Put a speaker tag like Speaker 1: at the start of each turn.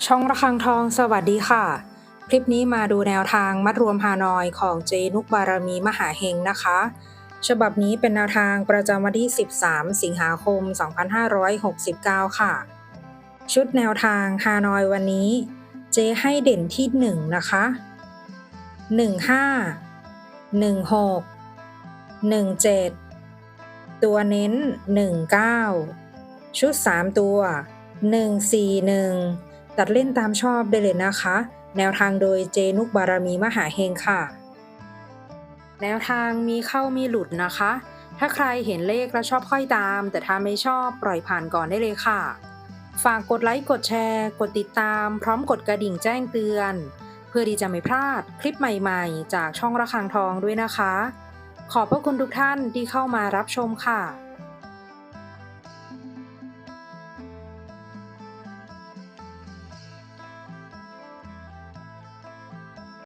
Speaker 1: ช่องระฆังทองสวัสดีค่ะ คลิปนี้มาดูแนวทางมัดรวมฮานอยของเจนุกบารมีมหาเฮงนะคะฉบับนี้เป็นแนวทางประจำวันที่ 13 สิงหาคม 2569 ค่ะ ชุดแนวทางฮานอยวันนี้เจให้เด่นที่ 1 นะคะ 15 16 17 ตัวเน้น 19 ชุด 3 ตัว 141 ตัดเล่นตามชอบได้เลยนะคะ แนวทางโดยเจนุกบารมีมหาเฮงค่ะ แนวทางมีเข้ามีหลุดนะคะ ถ้าใครเห็นเลขแล้วชอบค่อยตาม แต่ถ้าไม่ชอบปล่อยผ่านก่อนได้เลยค่ะ ฝากกดไลค์กดแชร์กดติดตามพร้อมกดกระดิ่งแจ้งเตือน เพื่อที่จะไม่พลาดคลิปใหม่ๆจากช่องระฆังทองด้วยนะคะ ขอบพระคุณทุกท่านที่เข้ามารับชมค่ะ